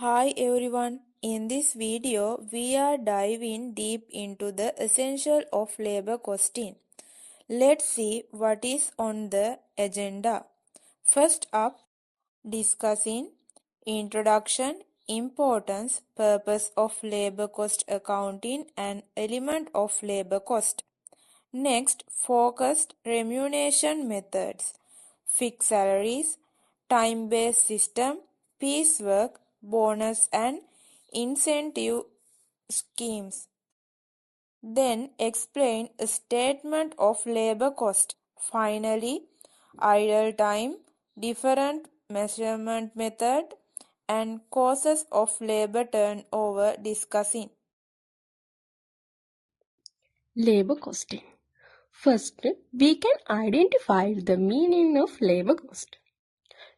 Hi everyone, in this video we are diving deep into the essential of labor costing. Let's see what is on the agenda. First up, discussing introduction, importance, purpose of labor cost accounting and element of labor cost. Next, focused remuneration methods, fixed salaries, time-based system, piecework, bonus and incentive schemes. Then explain a statement of labor cost. Finally, idle time, different measurement method and causes of labor turnover discussing. Labor costing. First, we can identify the meaning of labor cost.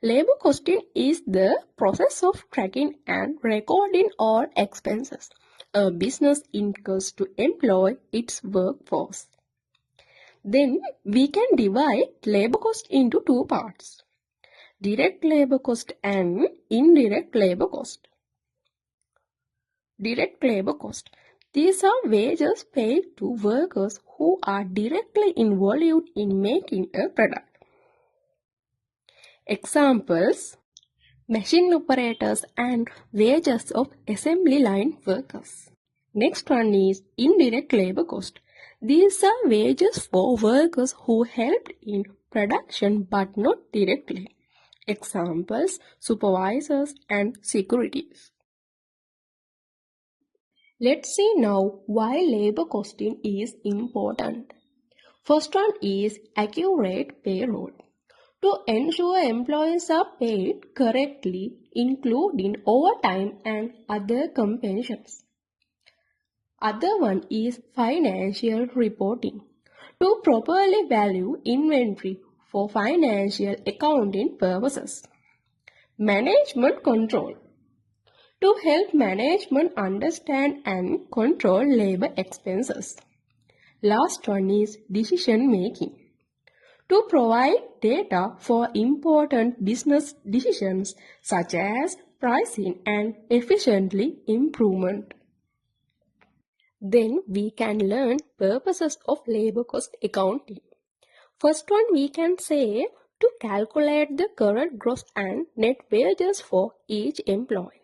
Labor costing is the process of tracking and recording all expenses a business incurs to employ its workforce. Then we can divide labor cost into two parts: direct labor cost and indirect labor cost. Direct labor cost. These are wages paid to workers who are directly involved in making a product. Examples: machine operators and wages of assembly line workers. Next one is indirect labor cost. These are wages for workers who helped in production but not directly. Examples: supervisors and securities. Let's see now why labor costing is important. First one is accurate payroll. To ensure employees are paid correctly, including overtime and other compensations. Other one is financial reporting. To properly value inventory for financial accounting purposes. Management control. To help management understand and control labor expenses. Last one is decision making. To provide data for important business decisions such as pricing and efficiently improvement. Then we can learn purposes of labor cost accounting. First one we can say to calculate the current gross and net wages for each employee.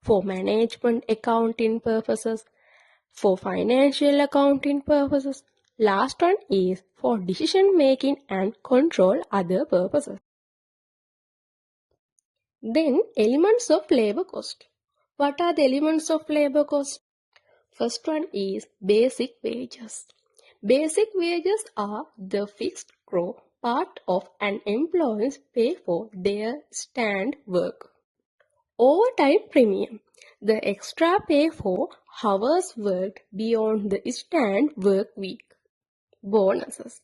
For management accounting purposes, for financial accounting purposes. Last one is for decision making and control other purposes. Then elements of labor cost. What are the elements of labor cost? First one is basic wages. Basic wages are the fixed core part of an employee's pay for their stand work. Overtime premium. The extra pay for hours worked beyond the stand work week. Bonuses.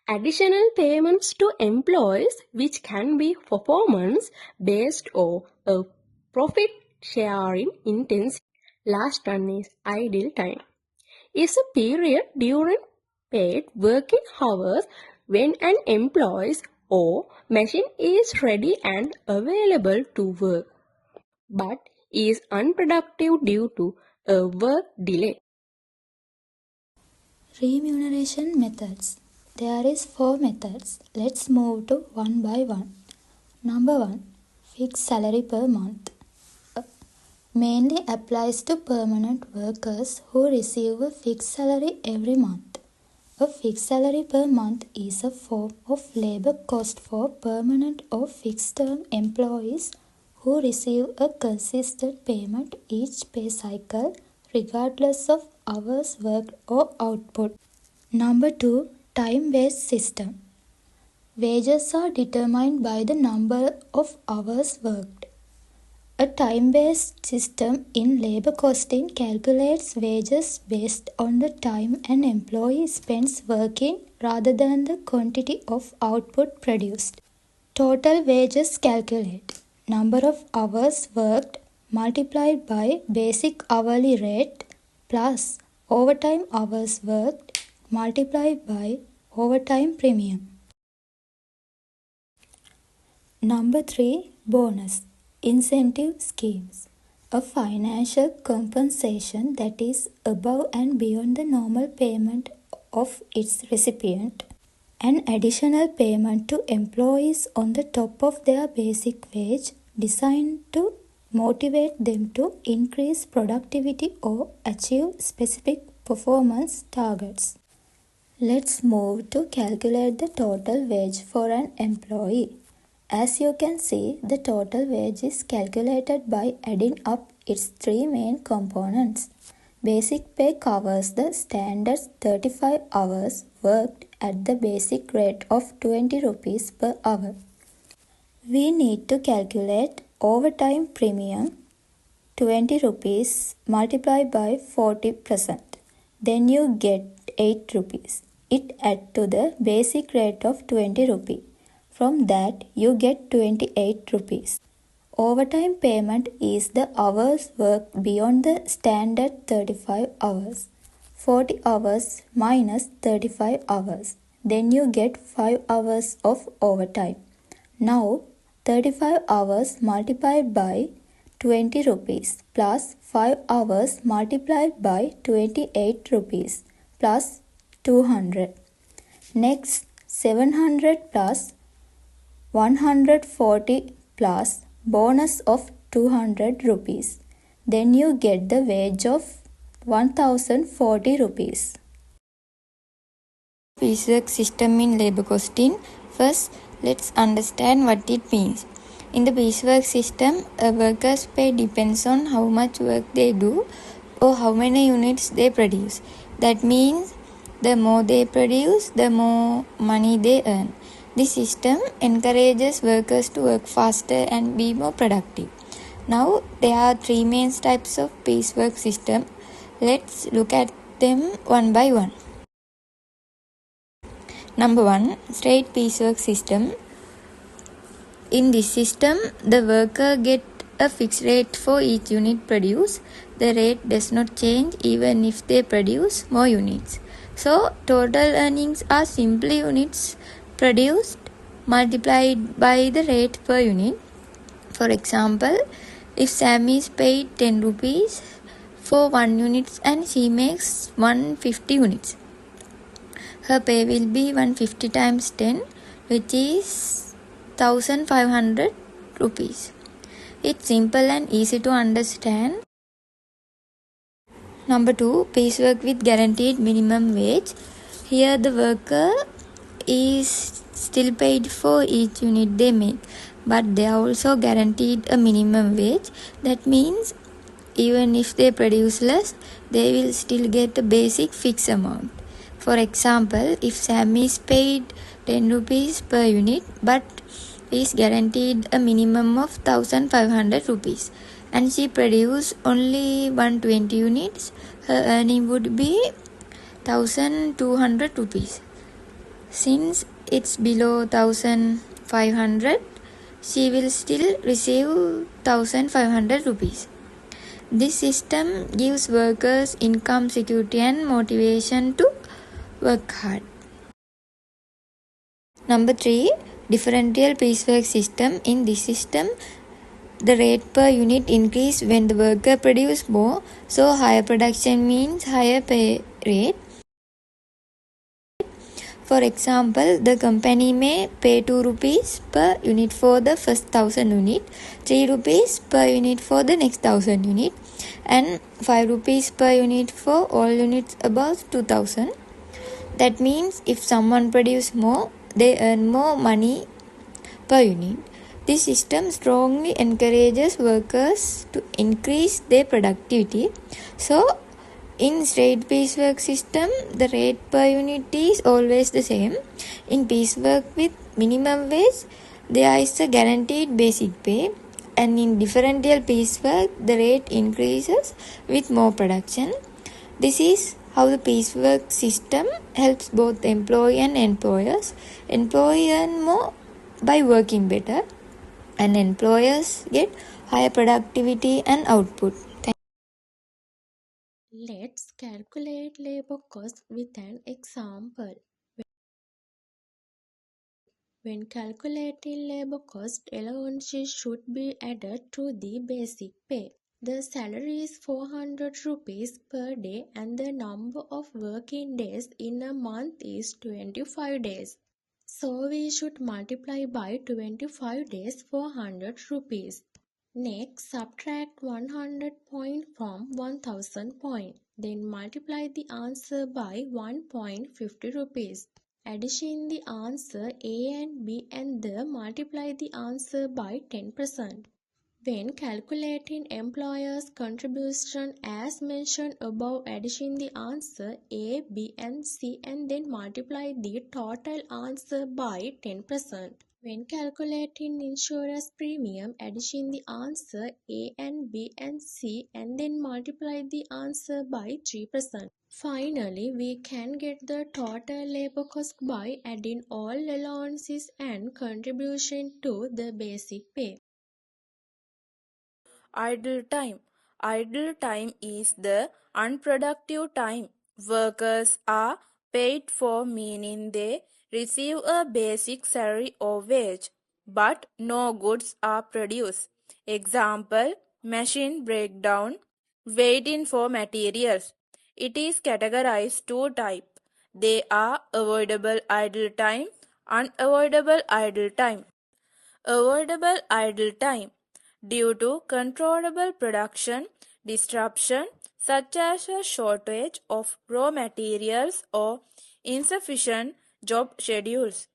Additional payments to employees which can be performance based or a profit sharing intensity. Last one is idle time. Is a period during paid working hours when an employee or machine is ready and available to work but is unproductive due to a work delay. Remuneration methods. There is 4 methods. Let's move to one by one. Number 1. Fixed salary per month. Mainly applies to permanent workers who receive a fixed salary every month. A fixed salary per month is a form of labor cost for permanent or fixed term employees who receive a consistent payment each pay cycle regardless of hours worked or output. Number 2. Time-based system. Wages are determined by the number of hours worked. A time-based system in labor costing calculates wages based on the time an employee spends working rather than the quantity of output produced. Total wages calculate number of hours worked multiplied by basic hourly rate plus overtime hours worked multiplied by overtime premium. Number 3. Bonus. incentive schemes, a financial compensation that is above and beyond the normal payment of its recipient. An additional payment to employees on the top of their basic wage designed to motivate them to increase productivity or achieve specific performance targets. Let's move to calculate the total wage for an employee. As you can see, the total wage is calculated by adding up its three main components. Basic pay covers the standard 35 hours worked at the basic rate of 20 rupees per hour. We need to calculate overtime premium 20 rupees multiplied by 40%. Then you get 8 rupees. It adds to the basic rate of 20 rupees. From that you get 28 rupees. Overtime payment is the hours worked beyond the standard 35 hours. 40 hours minus 35 hours. Then you get 5 hours of overtime. Now 35 hours multiplied by 20 rupees plus 5 hours multiplied by 28 rupees plus 200. Next 700 plus 140 plus bonus of 200 rupees. Then you get the wage of 1040 rupees. Piecework system in labor costing. First, let's understand what it means. In the piecework system, a worker's pay depends on how much work they do or how many units they produce. That means the more they produce, the more money they earn. This system encourages workers to work faster and be more productive. Now, there are three main types of piecework system. Let's look at them one by one. Number 1, straight piecework system. In this system, the worker gets a fixed rate for each unit produced. The rate does not change even if they produce more units. So, total earnings are simply units produced multiplied by the rate per unit. For example, if Sam is paid 10 rupees for 1 unit and she makes 150 units, her pay will be 150 times 10, which is 1500 rupees. It's simple and easy to understand. Number 2, piecework with guaranteed minimum wage. Here the worker is still paid for each unit they make, but they are also guaranteed a minimum wage. That means even if they produce less, they will still get a basic fixed amount. For example, if Sam is paid 10 rupees per unit but is guaranteed a minimum of 1500 rupees and she produces only 120 units, her earning would be 1200 rupees. Since it's below 1500, she will still receive 1500 rupees. This system gives workers income security and motivation to work hard. Number 3, differential piecework system. In this system, the rate per unit increase when the worker produce more, so higher production means higher pay rate. For example, the company may pay 2 rupees per unit for the first 1000 unit, 3 rupees per unit for the next 1000 unit, and 5 rupees per unit for all units above 2000. That means if someone produces more, they earn more money per unit. This system strongly encourages workers to increase their productivity. So, in straight piecework system, the rate per unit is always the same. In piecework with minimum wage, there is a guaranteed basic pay. And in differential piecework, the rate increases with more production. This is how the piecework system helps both employee and employers. Employees earn more by working better, and employers get higher productivity and output. Let's calculate labor cost with an example. When calculating labor cost, allowances should be added to the basic pay. The salary is 400 rupees per day and the number of working days in a month is 25 days. So we should multiply by 25 days for 100 rupees. Next, subtract 100 point from 1000 point. Then multiply the answer by 1.50 rupees. Addition the answer A and B and then multiply the answer by 10%. When calculating employer's contribution as mentioned above, addition the answer A, B and C and then multiply the total answer by 10%. When calculating insurance premium, addition the answer A and B and C and then multiply the answer by 3%. Finally, we can get the total labor cost by adding all allowances and contribution to the basic pay. Idle time. Idle time is the unproductive time workers are paid for, meaning they receive a basic salary or wage, but no goods are produced. Example, machine breakdown, waiting for materials. It is categorized two types. They are avoidable idle time, unavoidable idle time. Avoidable idle time due to controllable production disruption such as a shortage of raw materials or insufficient job schedules.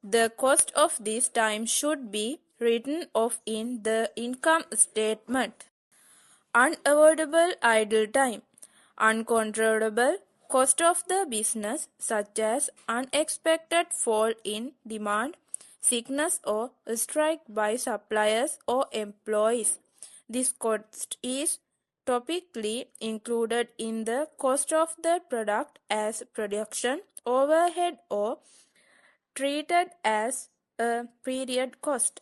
The cost of this time should be written off in the income statement. Unavoidable idle time. Uncontrollable cost of the business such as unexpected fall in demand, sickness or strike by suppliers or employees. This cost is typically included in the cost of the product as production overhead or treated as a period cost.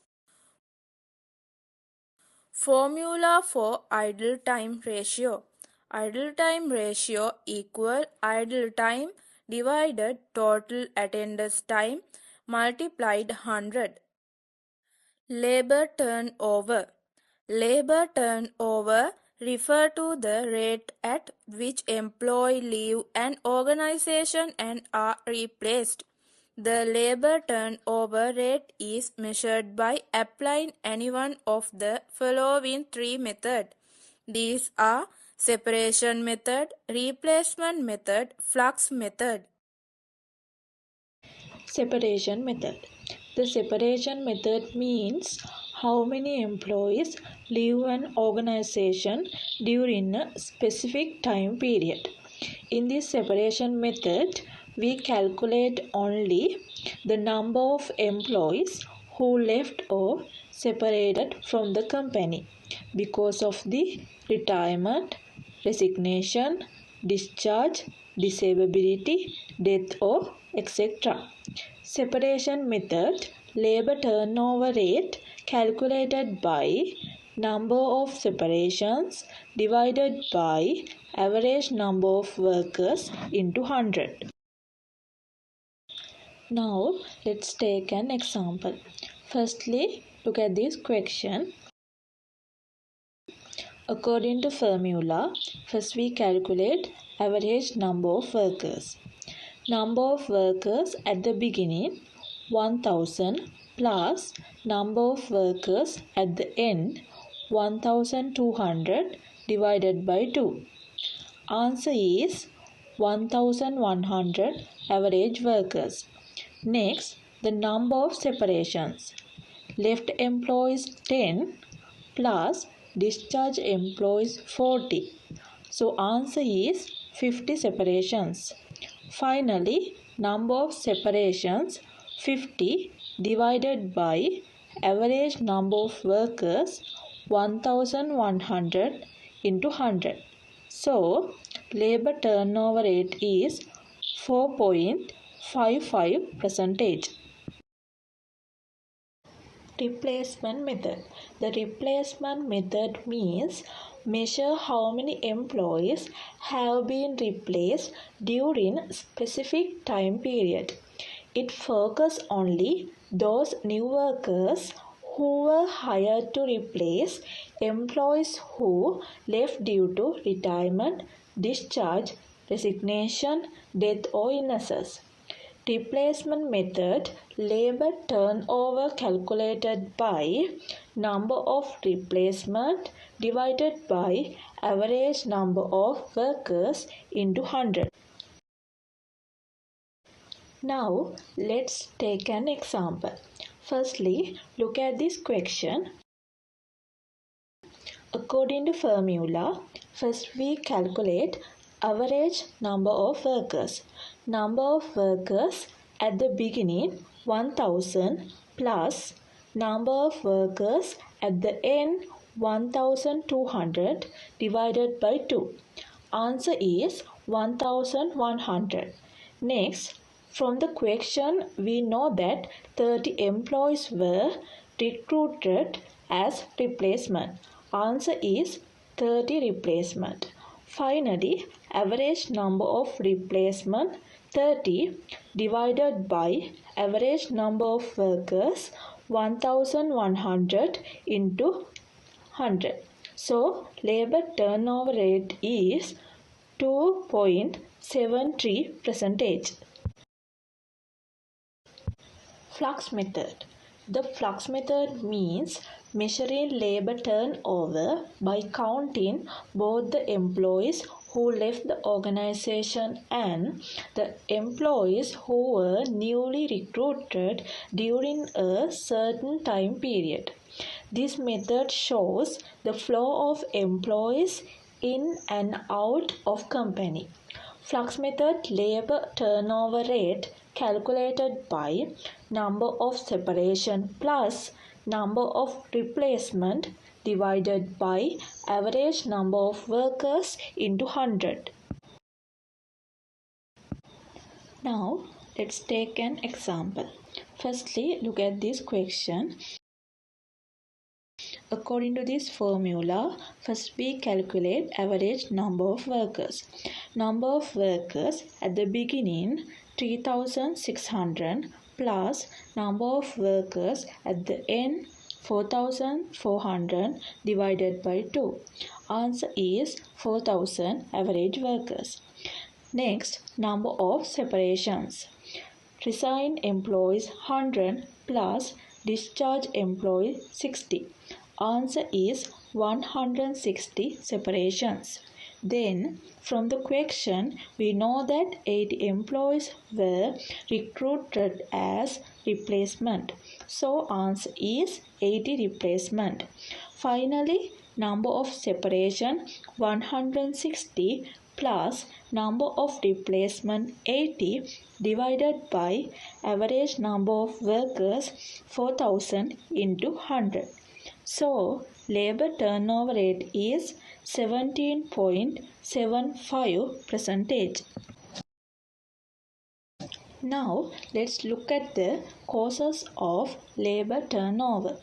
Formula for idle time ratio. Idle time ratio equal idle time divided total attendance time multiplied 100. Labor turnover. Labor turnover refer to the rate at which employees leave an organization and are replaced. The labor turnover rate is measured by applying any one of the following three methods. These are separation method, replacement method, flux method. Separation method. The separation method means how many employees leave an organization during a specific time period. In this separation method, we calculate only the number of employees who left or separated from the company because of the retirement, resignation, discharge, disability, death or etc. Separation method. Labor turnover rate calculated by number of separations divided by average number of workers into 100. Now let's take an example. Firstly, look at this question. According to formula, first we calculate average number of workers. Number of workers at the beginning 1000 plus number of workers at the end 1200 divided by 2. Answer is 1100 average workers. Next, the number of separations. Left employees 10 plus discharge employees 40. So answer is 50 separations. Finally, number of separations 50 divided by average number of workers 1100 into 100. So, labor turnover rate is 4.55%. Replacement method. The replacement method means measure how many employees have been replaced during specific time period. It focuses only those new workers who were hired to replace employees who left due to retirement, discharge, resignation, death or illnesses. Replacement method labor turnover calculated by number of replacement divided by average number of workers into 100. Now let's take an example. Firstly, look at this question. According to formula, first we calculate average number of workers. Number of workers at the beginning 1000 plus number of workers at the end 1200 divided by 2. Answer is 1100. Next, from the question we know that 30 employees were recruited as replacement. Answer is 30 replacement. Finally, average number of replacement 30 divided by average number of workers 1100 into 100. So, labor turnover rate is 2.73%. Flux method. The flux method means measuring labor turnover by counting both the employees who left the organization and the employees who were newly recruited during a certain time period. This method shows the flow of employees in and out of company. Flux method labor turnover rate calculated by number of separation plus number of replacement divided by average number of workers into 100. Now let's take an example. Firstly, look at this question. According to this formula, first we calculate average number of workers. Number of workers at the beginning 3600 plus number of workers at the end 4400 divided by 2. Answer is 4000 average workers. Next, number of separations. Resign employees 100 plus discharge employees 60. Answer is 160 separations. Then, from the question, we know that 80 employees were recruited as replacement. So, answer is 80 replacement. Finally, number of separation 160 plus number of replacement 80 divided by average number of workers 4000 into 100. So, labor turnover rate is 17.75%. Now, let's look at the causes of labor turnover.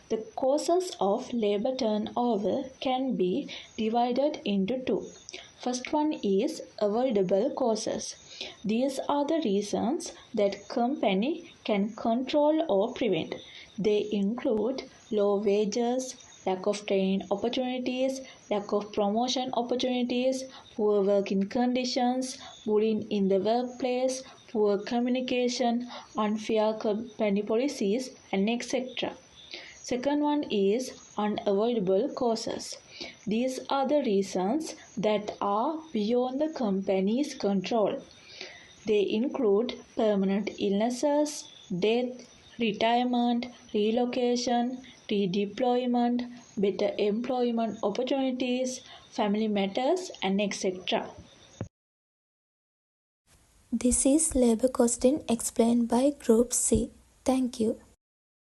The causes of labor turnover can be divided into two. First one is avoidable causes. These are the reasons that company can control or prevent. They include low wages, lack of training opportunities, lack of promotion opportunities, poor working conditions, bullying in the workplace, poor communication, unfair company policies, and etc. Second one is unavoidable causes. These are the reasons that are beyond the company's control. They include permanent illnesses, death, retirement, relocation, redeployment, better employment opportunities, family matters, and etc. This is labor costing explained by Group C. Thank you.